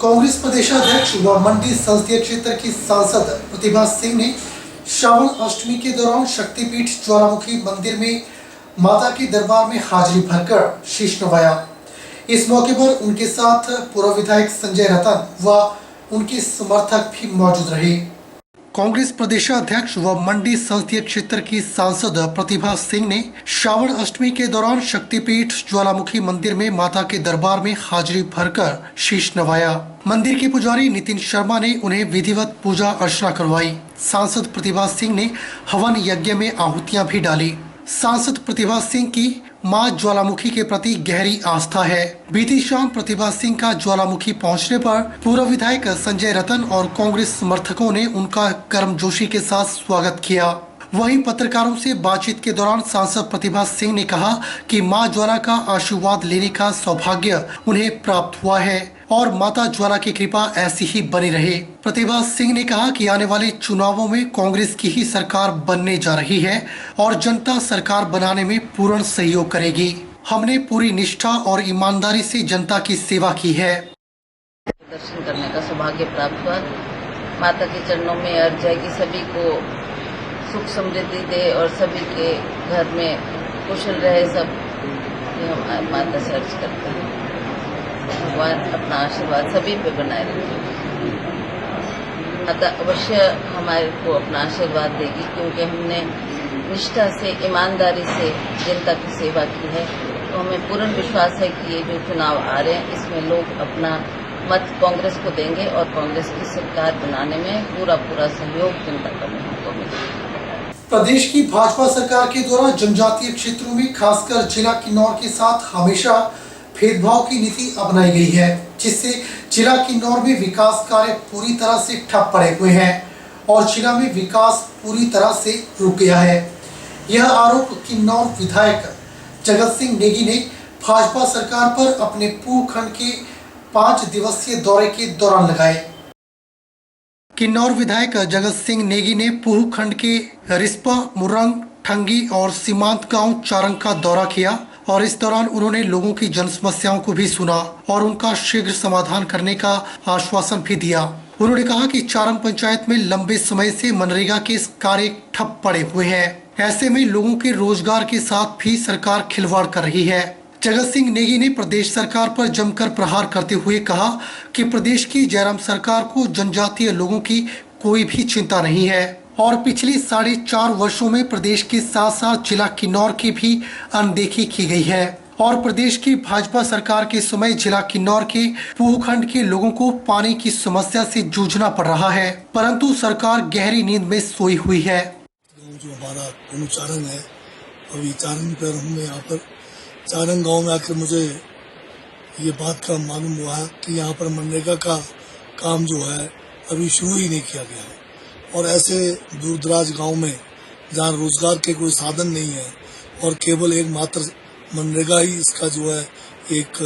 कांग्रेस प्रदेशाध्यक्ष व मंडी संसदीय क्षेत्र की सांसद प्रतिभा सिंह ने श्रावण अष्टमी के दौरान शक्तिपीठ ज्वालामुखी मंदिर में माता के दरबार में हाजिरी भरकर शीश नवाया। इस मौके पर उनके साथ पूर्व विधायक संजय रतन व उनके समर्थक भी मौजूद रहे। कांग्रेस प्रदेशाध्यक्ष व मंडी संसदीय क्षेत्र की सांसद प्रतिभा सिंह ने श्रावण अष्टमी के दौरान शक्तिपीठ ज्वालामुखी मंदिर में माता के दरबार में हाजिरी भरकर शीश नवाया। मंदिर के पुजारी नितिन शर्मा ने उन्हें विधिवत पूजा अर्चना करवाई। सांसद प्रतिभा सिंह ने हवन यज्ञ में आहुतियां भी डाली। सांसद प्रतिभा सिंह की मां ज्वालामुखी के प्रति गहरी आस्था है। बीती शाम प्रतिभा सिंह का ज्वालामुखी पहुंचने पर पूर्व विधायक संजय रतन और कांग्रेस समर्थकों ने उनका गर्मजोशी के साथ स्वागत किया। वहीं पत्रकारों से बातचीत के दौरान सांसद प्रतिभा सिंह ने कहा कि मां ज्वाला का आशीर्वाद लेने का सौभाग्य उन्हें प्राप्त हुआ है और माता ज्वाला की कृपा ऐसी ही बनी रहे। प्रतिभा सिंह ने कहा कि आने वाले चुनावों में कांग्रेस की ही सरकार बनने जा रही है और जनता सरकार बनाने में पूर्ण सहयोग करेगी। हमने पूरी निष्ठा और ईमानदारी से जनता की सेवा की है। दर्शन करने का सौभाग्य प्राप्त हुआ। माता के चरणों में अर्ज है कि सभी को सुख समृद्धि दे और सभी के घर में कुशल रहे। सब ये हम माता से अर्ज करते हैं। भगवान अपना आशीर्वाद सभी पे बनाए रखे। माता अवश्य हमारे को अपना आशीर्वाद देगी, क्योंकि हमने निष्ठा से ईमानदारी से जनता की सेवा की है। तो हमें पूर्ण विश्वास है कि ये जो चुनाव आ रहे हैं इसमें लोग अपना मत कांग्रेस को देंगे और कांग्रेस की सरकार बनाने में पूरा सहयोग जनता का हमको मिलेगा। प्रदेश की भाजपा सरकार के द्वारा जनजातीय क्षेत्रों में खासकर जिला किन्नौर के साथ हमेशा भेदभाव की नीति अपनाई गई है, जिससे जिला किन्नौर में विकास कार्य पूरी तरह से ठप पड़े हुए हैं और जिला में विकास पूरी तरह से रुक गया है। यह आरोप किन्नौर विधायक जगत सिंह नेगी ने भाजपा सरकार पर अपने पूह खंड के 5 दिवसीय दौरे के दौरान लगाए। किन्नौर विधायक जगत सिंह नेगी ने पूह खंड के रिस्पा, मुरंग, ठंगी और सीमांत गांव चारंग का दौरा किया और इस दौरान उन्होंने लोगों की जन समस्याओं को भी सुना और उनका शीघ्र समाधान करने का आश्वासन भी दिया। उन्होंने कहा कि चारंग पंचायत में लंबे समय से मनरेगा के कार्य ठप पड़े हुए हैं। ऐसे में लोगों के रोजगार के साथ भी सरकार खिलवाड़ कर रही है। जगत सिंह नेगी ने प्रदेश सरकार पर जमकर प्रहार करते हुए कहा कि प्रदेश की जयराम सरकार को जनजातीय लोगों की कोई भी चिंता नहीं है और पिछले 4.5 वर्षों में प्रदेश के साथ साथ जिला किन्नौर की भी अनदेखी की गई है और प्रदेश की भाजपा सरकार के समय जिला किन्नौर के पूह खंड के लोगों को पानी की समस्या से जूझना पड़ रहा है, परंतु सरकार गहरी नींद में सोई हुई है। जो हमारा चारंग है, अभी चारंग पर हूँ मैं यहाँ पर चारंग गाँव में आकर मुझे ये बात का मालूम हुआ है कि यहाँ पर मनरेगा का काम जो है अभी शुरू ही नहीं किया गया है और ऐसे दूर दराज गाँव में जहाँ रोजगार के कोई साधन नहीं है और केवल एक मात्र मनरेगा ही इसका जो है एक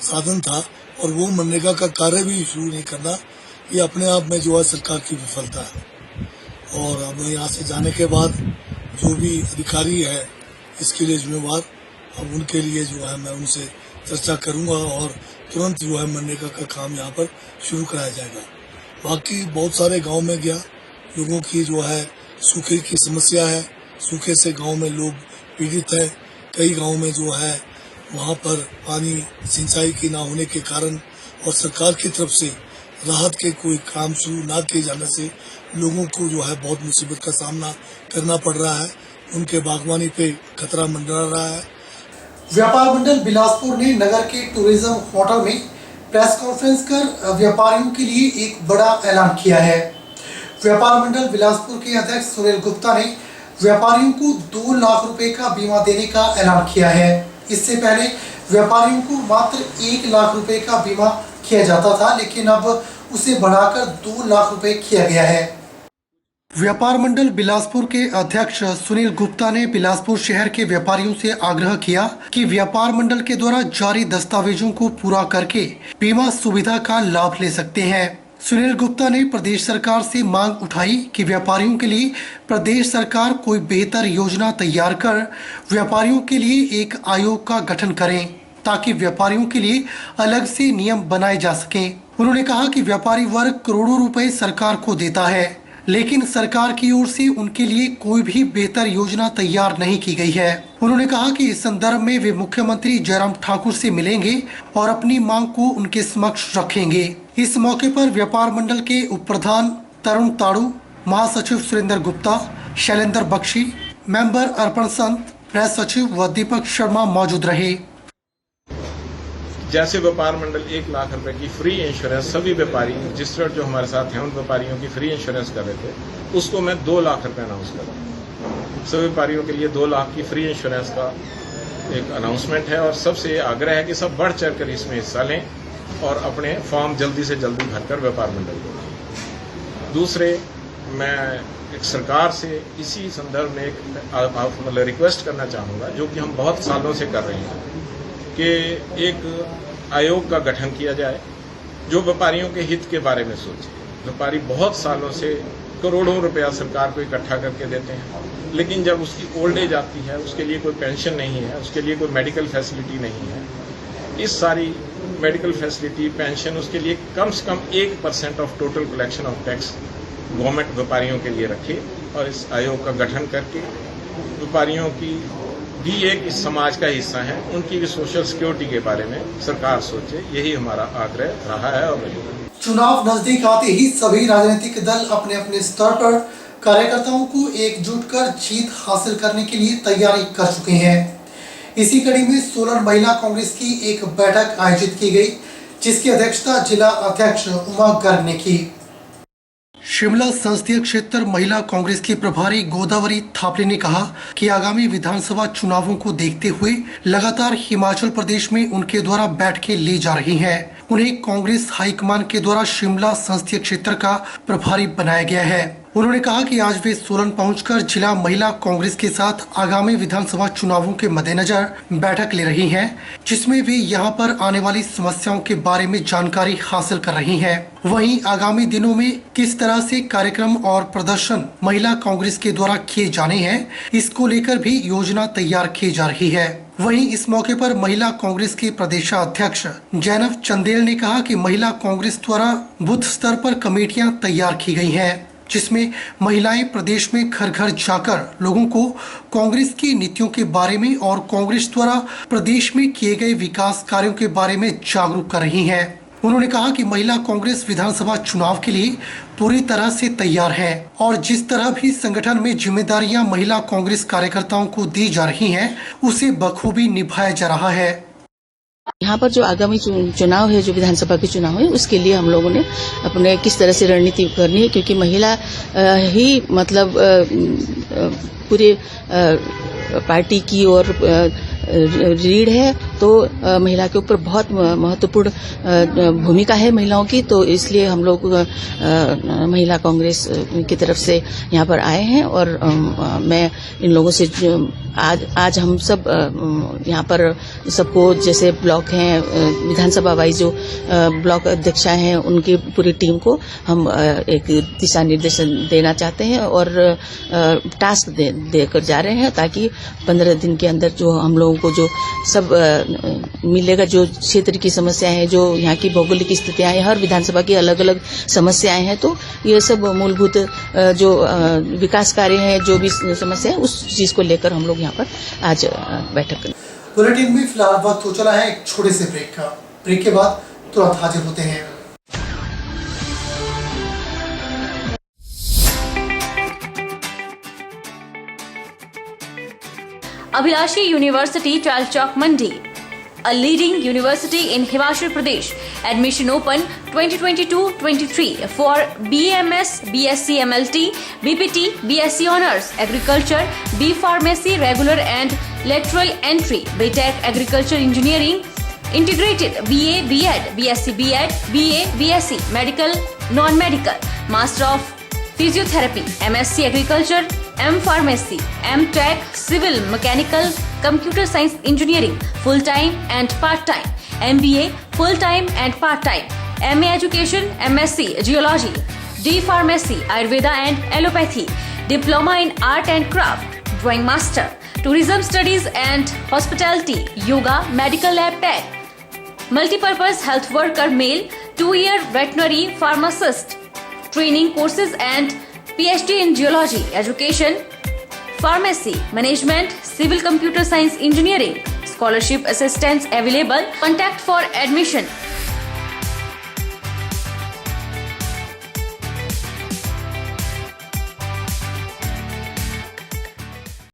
साधन था और वो मनरेगा का कार्य भी शुरू नहीं करना, ये अपने आप में जो है सरकार की विफलता है। और अब यहाँ से जाने के बाद जो भी अधिकारी है इसके लिए जिम्मेवार, अब उनके लिए जो है मैं उनसे चर्चा करूंगा और तुरंत जो है मनरेगा का काम यहाँ पर शुरू कराया जाएगा। बाकी बहुत सारे गांव में गया, लोगों की जो है सूखे की समस्या है, सूखे से गांव में लोग पीड़ित है। कई गांव में जो है वहां पर पानी सिंचाई की ना होने के कारण और सरकार की तरफ से राहत के कोई काम शुरू ना किए जाने से लोगों को जो है बहुत मुसीबत का सामना करना पड़ रहा है। उनके बागवानी पे खतरा मंडरा रहा है। व्यापार मंडल बिलासपुर ने नगर के टूरिज्म होटल में प्रेस कॉन्फ्रेंस कर व्यापारियों के लिए एक बड़ा ऐलान किया है। व्यापार मंडल बिलासपुर के अध्यक्ष सुनील गुप्ता ने व्यापारियों को 2 लाख रुपए का बीमा देने का ऐलान किया है। इससे पहले व्यापारियों को मात्र 1 लाख रुपए का बीमा किया जाता था, लेकिन अब उसे बढ़ाकर 2 लाख रुपए किया गया है। व्यापार मंडल बिलासपुर के अध्यक्ष सुनील गुप्ता ने बिलासपुर शहर के व्यापारियों से आग्रह किया कि व्यापार मंडल के द्वारा जारी दस्तावेजों को पूरा करके बीमा सुविधा का लाभ ले सकते हैं। सुनील गुप्ता ने प्रदेश सरकार से मांग उठाई कि व्यापारियों के लिए प्रदेश सरकार कोई बेहतर योजना तैयार कर व्यापारियों के लिए एक आयोग का गठन करें ताकि व्यापारियों के लिए अलग से नियम बनाए जा सकें। उन्होंने कहा कि व्यापारी वर्ग करोड़ों रुपए सरकार को देता है, लेकिन सरकार की ओर से उनके लिए कोई भी बेहतर योजना तैयार नहीं की गई है। उन्होंने कहा कि इस संदर्भ में वे मुख्यमंत्री जयराम ठाकुर से मिलेंगे और अपनी मांग को उनके समक्ष रखेंगे। इस मौके पर व्यापार मंडल के उप प्रधान तरुण ताड़ू, महासचिव सुरेंद्र गुप्ता, शैलेंद्र बख्शी, मेंबर अर्पण संत, प्रेस सचिव व दीपक शर्मा मौजूद रहे। जैसे व्यापार मंडल 1 लाख रुपए की फ्री इंश्योरेंस सभी व्यापारी रजिस्टर्ड जो हमारे साथ हैं उन व्यापारियों की फ्री इंश्योरेंस कर रहे थे, उसको मैं 2 लाख रुपए अनाउंस कर रहा हूँ। सभी व्यापारियों के लिए 2 लाख की फ्री इंश्योरेंस का एक अनाउंसमेंट है और सबसे आग्रह है कि सब बढ़ चढ़ कर इसमें हिस्सा लें और अपने फॉर्म जल्दी से जल्दी भरकर व्यापार मंडल को। दूसरे, मैं एक सरकार से इसी संदर्भ में एक रिक्वेस्ट करना चाहूँगा, जो कि हम बहुत सालों से कर रहे हैं, कि एक आयोग का गठन किया जाए जो व्यापारियों के हित के बारे में सोचे। व्यापारी बहुत सालों से करोड़ों रुपया सरकार को इकट्ठा करके देते हैं, लेकिन जब उसकी ओल्ड एज आती है, उसके लिए कोई पेंशन नहीं है, उसके लिए कोई मेडिकल फैसिलिटी नहीं है। इस सारी मेडिकल फैसिलिटी, पेंशन, उसके लिए कम से कम 1% of total collection of tax government व्यापारियों के लिए रखे और इस आयोग का गठन करके व्यापारियों की भी एक इस समाज का हिस्सा है, उनकी भी सोशल सिक्योरिटी के बारे में सरकार सोचे। यही हमारा आग्रह रहा है और रहेगा। चुनाव नजदीक आते ही सभी राजनीतिक दल अपने अपने स्तर पर कार्यकर्ताओं को एकजुट कर जीत हासिल करने के लिए तैयारी कर चुके हैं। इसी कड़ी में सोलन महिला कांग्रेस की एक बैठक आयोजित की गई, जिसकी अध्यक्षता जिला अध्यक्ष उमा गर्ग ने की। शिमला संसदीय क्षेत्र महिला कांग्रेस की प्रभारी गोदावरी थापले ने कहा कि आगामी विधानसभा चुनावों को देखते हुए लगातार हिमाचल प्रदेश में उनके द्वारा बैठकें ली जा रही हैं। उन्हें कांग्रेस हाईकमान के द्वारा शिमला संसदीय क्षेत्र का प्रभारी बनाया गया है। उन्होंने कहा कि आज वे सोलन पहुंचकर जिला महिला कांग्रेस के साथ आगामी विधानसभा चुनावों के मद्देनजर बैठक ले रही हैं, जिसमें वे यहां पर आने वाली समस्याओं के बारे में जानकारी हासिल कर रही हैं। वहीं आगामी दिनों में किस तरह से कार्यक्रम और प्रदर्शन महिला कांग्रेस के द्वारा किए जाने हैं, इसको लेकर भी योजना तैयार की जा रही है। वहीं इस मौके पर महिला कांग्रेस के प्रदेशाध्यक्ष जैनब चंदेल ने कहा कि महिला कांग्रेस द्वारा बूथ स्तर पर कमेटियां तैयार की गई हैं, जिसमें महिलाएं प्रदेश में घर घर जाकर लोगों को कांग्रेस की नीतियों के बारे में और कांग्रेस द्वारा प्रदेश में किए गए विकास कार्यों के बारे में जागरूक कर रही हैं। उन्होंने कहा कि महिला कांग्रेस विधानसभा चुनाव के लिए पूरी तरह से तैयार है और जिस तरह भी संगठन में जिम्मेदारियां महिला कांग्रेस कार्यकर्ताओं को दी जा रही हैं, उसे बखूबी निभाया जा रहा है। यहाँ पर जो आगामी चुनाव है, जो विधानसभा के चुनाव है, उसके लिए हम लोगों ने अपने किस तरह से रणनीति करनी है, क्योंकि महिला ही मतलब पूरे पार्टी की और रीढ़ है, तो महिला के ऊपर बहुत महत्वपूर्ण भूमिका है महिलाओं की। तो इसलिए हम लोग महिला कांग्रेस की तरफ से यहाँ पर आए हैं और मैं इन लोगों से आज हम सब यहाँ पर सबको, जैसे ब्लॉक हैं विधानसभा वाइज जो ब्लॉक अध्यक्षा हैं, उनकी पूरी टीम को हम एक दिशा निर्देशन देना चाहते हैं और टास्क देकर जा रहे हैं, ताकि 15 दिन के अंदर जो हम लोगों को जो सब मिलेगा, जो क्षेत्र की समस्याएं हैं, जो यहाँ की भौगोलिक स्थितियां हैं, हर विधानसभा की अलग अलग समस्याएं हैं, तो ये सब मूलभूत जो विकास कार्य हैं, जो भी समस्या है, उस चीज को लेकर हम लोग यहाँ पर आज बैठक करें। बुलेटिन में फिलहाल वक्त हो चला है एक छोटे से ब्रेक का। ब्रेक के बाद तुरंत हाजिर होते हैं। Abhilashi University, Chal Chowk, Mandi, a leading university in Himachal Pradesh. Admission open 2022-23 for BMS, BSc MLT, BPT, BSc Honours, Agriculture, B Pharmacy, Regular and Lateral Entry, BTech Agriculture Engineering, Integrated, BA, BEd, BSc, BEd, BA, BSc, Medical, Non-Medical, Master of Physiotherapy, MSc Agriculture, M Pharmacy, M Tech, Civil, Mechanical, Computer Science Engineering, full-time and part-time, MBA, full-time and part-time, MA Education, MSc Geology, D Pharmacy, Ayurveda and Allopathy, Diploma in Art and Craft, Drawing Master, Tourism Studies and Hospitality, Yoga, Medical Lab Tech, Multipurpose Health Worker Male 2-year veterinary pharmacist training courses and PhD in geology, education, pharmacy, management, civil computer science engineering. Scholarship assistance available. Contact for admission